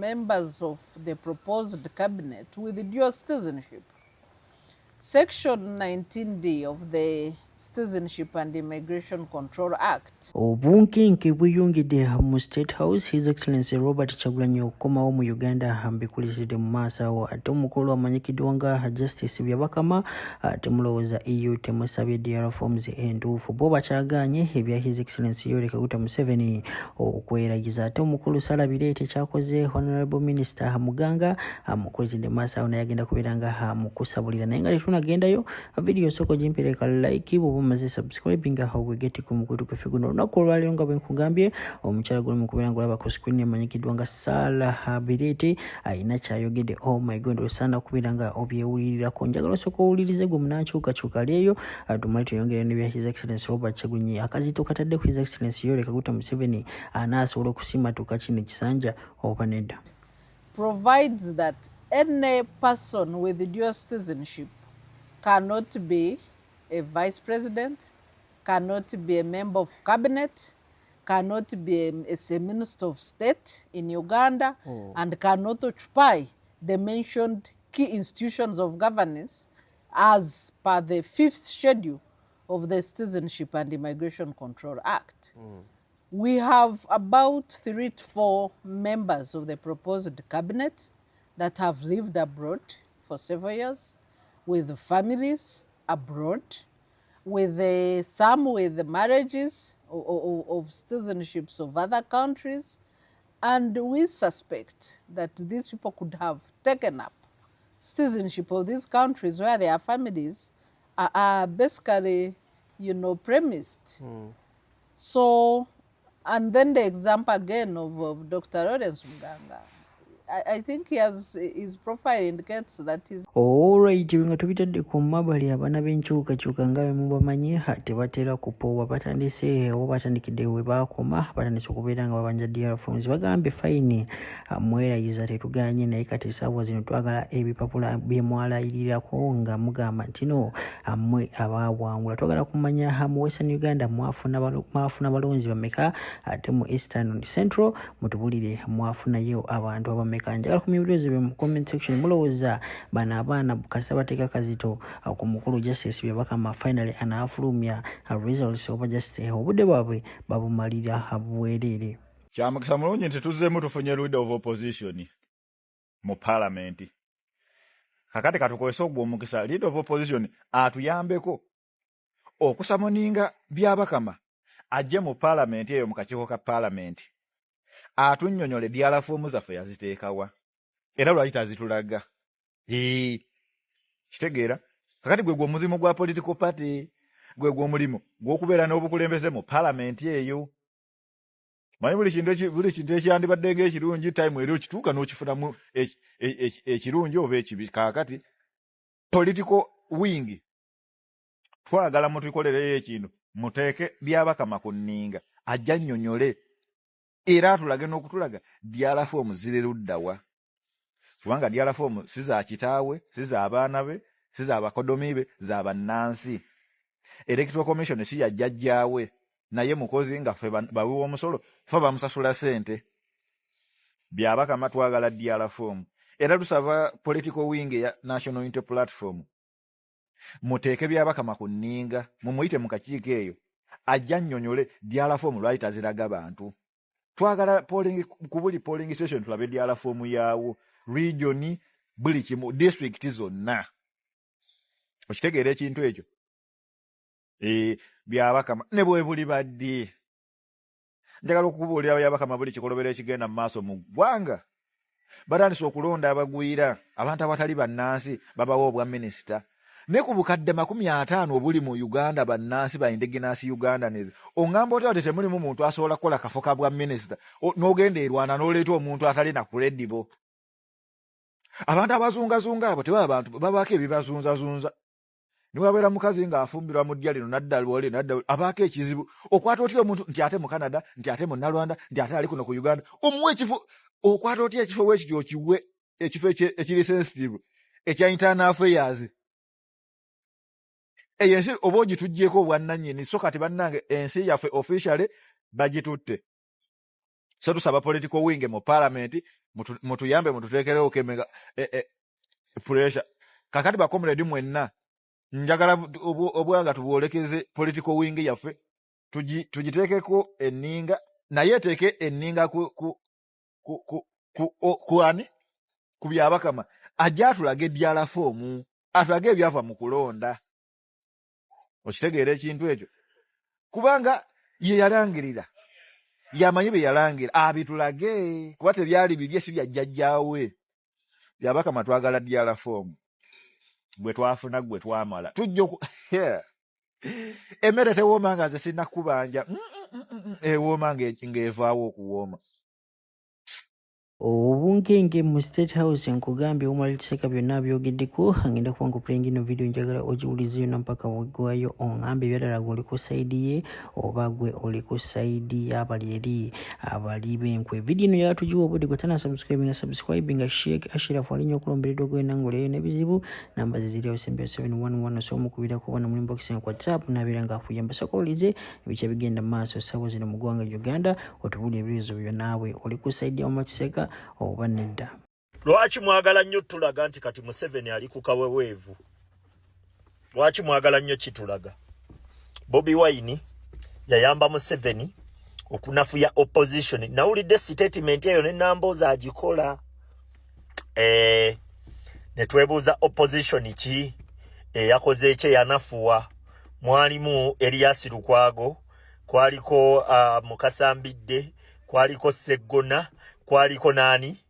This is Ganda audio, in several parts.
members of the proposed cabinet with dual citizenship. Section 19D of the Citizenship and Immigration Control Act. Obunkenke bweyongedde mu State House. His Excellency Robert Kyagulanyi okukomawo mu Uganda ambikulisidde mu maaso awo ate omukulu amanyikiddwa nga Justice Byabakama temulowooza EU temusabye DR forms entuufu bo bakyagaanye ebya His Excellency Yoweri Kaguta Museveni okweragiza ate omukulu Salabireete kyakoze Honorable Minister Muganga amukulizidde mu maaso awo naye agenda kubeera nga amukusabulira naye nga tunagendayo video soko jimpereka like bwoba omaze subscribing aho gwegeti ku mukutu kwefiguno olunaku olwaleero nga bwe nkugambye omukyala guli mu kubeera ng'olaba ku screen amanyikiddwa nga Salabireete ayina kyayogedde. Oh my god, osaana kubeera nga obyewulirirako. Njagala osooka owulirize gwe munaakyukakyuka leeyo tumale tuyongere ne bya His Excellency Robert Kyagulanyi akazito katadde ku His Excellency Yoweri Kaguta Museveni anaasobola okusimatuka kino ekisanja oba nedda. Provides that any person with dual citizenship cannot be a vice president, cannot be a member of cabinet, cannot be a minister of state in Uganda, and cannot occupy the mentioned key institutions of governance as per the 5th schedule of the Citizenship and Immigration Control Act. We have about 3 to 4 members of the proposed cabinet that have lived abroad for several years, with families abroad, with some with marriages of citizenships of other countries, and we suspect that these people could have taken up citizenship of these countries where their families are basically, premised. So, and then the example again of Dr. Lawrence Muganga. I think his profile indicates that he's... Alright, nga tubitadde ku mabali abaana b'enkyukakyuka nga bwe mubamanyi tebatera kupowa batandise oba batandikidde we baakoma batandise okubeera nga babanja DR forms bagambye fine mwerayiza tetuganye naye kati essaawa zino twagala ebipapula byemwalayirirako nga mugamba nti no mmwe abaawangula twagala kumanya mu Western Uganda mwafuna balonzi bameka ate mu Eastern Central mutubulire mwafunayo abantu abameka. Njagala ku mibuuzo mu comment section mulowooza bana abaana bukasa bateeka kazito ku mukulu Justice Byabakama finally anaafulumya results oba Justice obudde bwabwe babumalira bwereere. Kyamukisa mulungi nti tuzzeemu tufunye leader of opposition mu parliament. Kakati katukozesa ogwo omukisa leader of opposition atuyambeko okusamoninga Byabakama ajje mu parliament eyo mu kakiiko ka parliament. Atunnyonnyole DR forms zaffe yaziteekawa era lwaki tazitulaga. Kitegeera kakati gwe omuzimu gwa political party gwe omulimu gw'okubeera n'obukulembeze mu parliament eyo. Manyi buli kintu ekyandibadde ng'ekirungi time eri okituuka n'okifunamu ekirungi oba ekibi. Kakati political wing twagala mutukolereyo ekintu muteeke Byabakama ku nninga ajja nnyonnyole era atulage n'okutulaga DR forms ziri luddawa. Kubanga DR forms si za kitaawe, si za abaana be, si za bakodomi be, za bannansi. Electoral Commission si ya jjajjaawe naye mukozi nga ffe bawiwa omusolo ffe bamusasula ssente. Byabakama twagala DR form. Era tusaba political wing ya National Unity Platform muteeke Byabakama ku nninga mumuyite mu kakiiko eyo ajja nnyonnyole DR form lwaki taziraga bantu. Twagala polling ku buli polling station tulabe DR form yaawo region buli kimu district zonna. Okitegeera ekintu ekyo. Byabakama ne bwe buli badde. Njagala okubuulira Byabakama buli kikolobera ekigenda mu maaso mu ggwanga. Batandise okulonda abagwira abantu abatali bannansi babawa obwa minisita. Ne ku bukadde 50 obuli mu Uganda bannansi ba indigenous Ugandans. Ongamba oti temulimu muntu asobola kukola kafoka bwa minisita n'ogenda erwana n'oleeta omuntu atali na credible. Abantu abazungazunga abo tebaba abantu babaako ebibazunzazunza. Niwabeera mukazi ng'afumbirwa mu ddya lino nadda lwoli nadda abaako ekizibu okwata otya omuntu nti ate mu Canada nti ate mu Nalwanda nti ate ali kuno ku Uganda omuwe ekifo okwata otya ekifo w'ekityo kiwe ekifo ekiri sensitive ekya internal affairs. Ensi oba ogitugyeko obwannannyini so kati bannange ensi yaffe officially bagitutte. So tusaba political wing mu parliament mutuyambe mututekerewo kemega pressure. Kakati ba comrade mwenna njagala obwanga tubolekeze political wing yaffe tujitekeko enninga naye teke enninga ku ani ku byabakama ajja atulage ebyala fomu atulage ebyava mu kulonda okitegeera ekintu ekyo kubanga ye yalangirira yamanyi be yalangira abitulage kuba tebyali bibye si byajjajjaawe byabakama twagala byala fomu gwe twafuna gwe twamala tujjo emere tewooma nga nze sirina kubanja ewooma ng'evaawo okuwooma. Obungenge mu State House nkugambye omalitiseka byonna byogeddeko ngenda kuba nkupulenge ino video njagala ogiwulize yonna mpaka waggwayo ongambe ebyadala gwe oli ku sayidi ye oba gwe oli ku sayidi y'abali eri abali b'enkwe. Video ino yatugiwa obudde gwe tana subscribinga Sheikh Ashraf alinnyo okulomberedwa gw'enangolo n'ebizibu namba ze ziri 711 osomukubirako bana mu inbox ya WhatsApp nabeera nga akuyamba sokolize ebice bigenda mu maaso ssaawa zino mu ggwanga Uganda otubulira ebibuuzo byo naawe oli ku sayidi ya Omatiseka oba nedda. Lwaki mwagala nnyo tulaga nti kati Museveni ali ku kaweweevu? Lwaki mwagala nnyo kitulaga? Bobi Wine yayamba Museveni okunafuya opposition. Nawulidde statement eyo ne Namboza agikola. Ne twebuuza opposition ki yakoze ekye yanafuwa. Mwalimu Elias Lukwago, kwaliko Mukasambidde, kwaliko Seggona, kwaliko nani,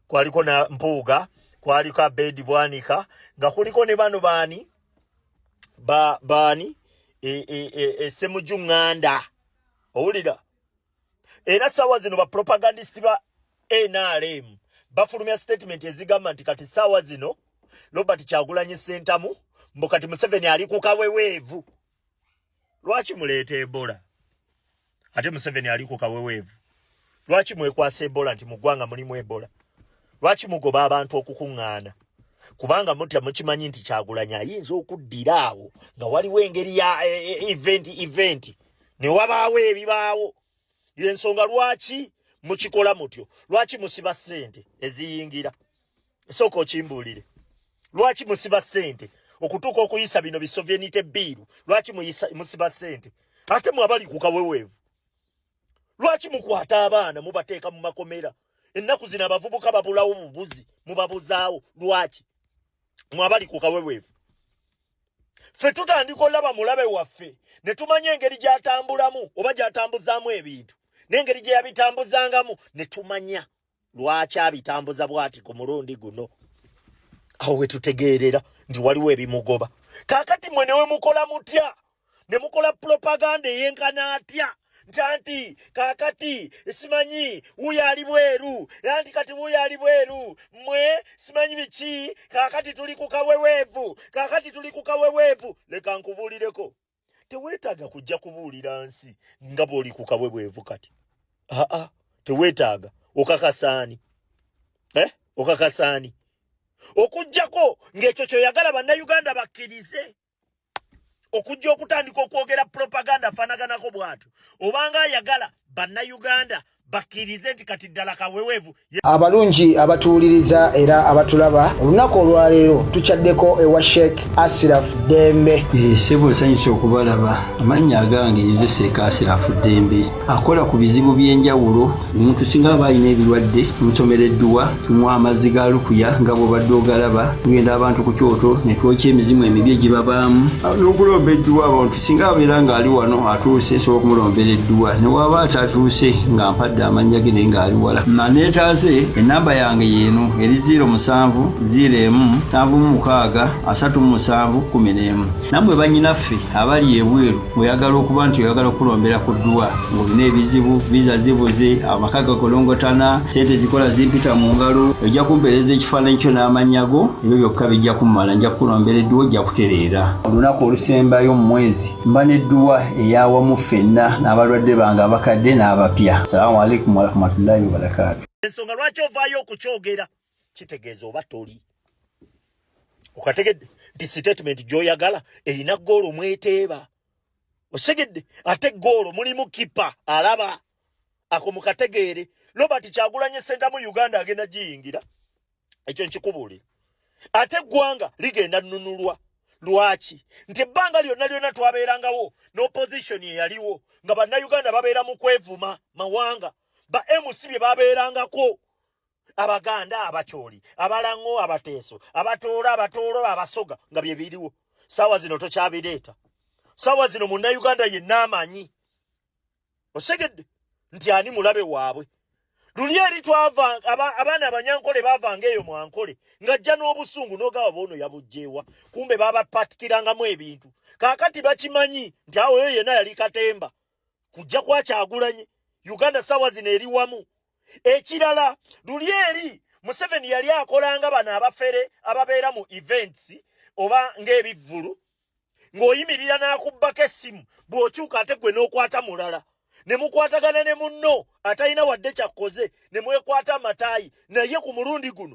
kwaliko na Mpuuga, kwaliko Abedi Bwanika, nga kuliko ne bano bani bani Ssemujju Nganda. Owulira era saawa zino ba propagandist ba NRM bafulumya statement ezigamba nti kati saawa zino Robert Kyagulanyi Ssentamu mbu kati Museveni ali ku kaweweevu. Lwaki muleeta Ebola ate Museveni ali ku kaweweevu? Lwaki mwekwasa Ebola nti mu ggwanga mulimu Ebola? Lwaki mugoba abantu okukuŋŋaana? Kubanga mutya mukimanyi nti Kyagulanyi ayinza okuddira awo nga waliwo engeri ya event ne wabaawo ebibaawo. Yensonga lwaki mukikola mutyo? Lwaki musiba ssente eziyingira? Sooka okimbuulire. Lwaki musiba ssente okutuuka okuyisa bino bisovienite biiru? Lwaki musiba ssente ate mwabali ku kaweweevu? Lwaki mukwata abaana mubateeka mu makomera? Ennaku zino abavubuka babulawo bubuzi mubabuzaawo. Lwaki mwabali ku kaweweevu? Ffe tutandika olaba mulabe waffe ne tumanya engeri gy'atambulamu oba gy'atambuzaamu ebintu n'engeri gye yabitambuzangamu ne tumanya lwaki abitambuza bw'ati ku mulundi guno. Awo we tutegeerera nti waliwo ebimugoba. Kaakati mwe newe mukola mutya? Ne mukola propaganda eyenkana atya nti kaakati simanyi wuyo ali bweru anti kati wuyo ali bweru mwe simanyi biki kaakati tuli ku kaweweevu kaakati tuli ku kaweweevu. Leka nkubuulireko, teweetaaga kujja kubuulira nsi nga bw'oli ku kaweweevu kati. Teweetaaga. Okakasaani okakasaani okujjako ng'ekyo kyoyagala bannayuganda bakkirize. Okujja okutandika okwogera propaganda fanaganako bwatu obanga ayagala bannayuganda bakkirize nti kati ddala kaweweevu. Abalungi abatuwuliriza era abatulaba olunaku olwaleero tukyaddeko ewa Sheikh Ashraf Dembe. Sebo nsanyusa okubalaba. Amannya agange ye Sheikh Ashraf Dembe akola ku bizibu by'enjawulo. Omuntu singa aba alina ebirwadde tumusomereddwa, tumuwa amazzi ga lukuya nga bw'obadde ogalaba, tugenda abantu ku kyoto ne twokya emizimu emibi egibabaamu n'okulomba edduwa. Abantu singa abeera ng'ali wano atuuse sobola okumulombera edduwa, ne waba atatuuse nga mpadde amanya ge naye ng'ali wala. Neetaase ennamba yange yeeno eri 0701763711. Nammwe bannyinaffe abali ebweru oyagala okuba nti oyagala okulombera ku dduwa ng'olina ebizibu, viza zibuze, amaka gakolongotana, ssente zikola zimpita mu ngalo, ojja kumpeereza ekifaananyi kyo n'amannya go, ebyo byokka bijja kummala. Nja kukulombera edduwa, ojja kutereera. Olunaku olusembayo mu mwezi mba n'edduwa ey'awamu ffenna n'abalwadde bange abakadde n'abapya. Salaamu alaikum warahmatullahi wabarakatuh. Ensonga lwaki ovaayo okukyogera kitegeeza oba toli. Okategedde nti statement gy'oyagala erina ggoolo mweteeba. Osegedde ate ggoolo mulimu kipa alaba ako mukategeere Robert Kyagulanyi Center mu Uganda agenda giyingira ekyo nkikubulira ate gwanga ligenda nnunulwa lwaki nti ebbanga lyonna twabeerangawo n'opposition yaliwo nga bannayuganda babeera mu kwevuma mawanga ba MC bye babeerangako Abaganda abakyoli abalango abateeso abatoolo abasoga nga bye biriwo sawa zino tokyabireeta sawa zino munnayuganda yenna amanyi osegedde nti ani mulabe waabwe luli eri twava abaana abanyankole baavanga eyo mwankole ng'ajja n'obusungu n'ogaba boono yabugjeewa kumbe baabapatikirangamu ebintu kaakati bakimanyi nti awo eyo yenna yali katemba kujja kwa Kyagulanyi Uganda sawa zino eri wamu ekirala luli eri Museveni yali akolanga bano abafere ababeera mu events oba ng'ebivvulu ng'oyimirira n'akubbako essimu bw'okyuka ate gwe n'okwata mulala ne mukwatagana ne munno atalina wadde kyakkoze ne mwekwata amataayi naye ku mulundi guno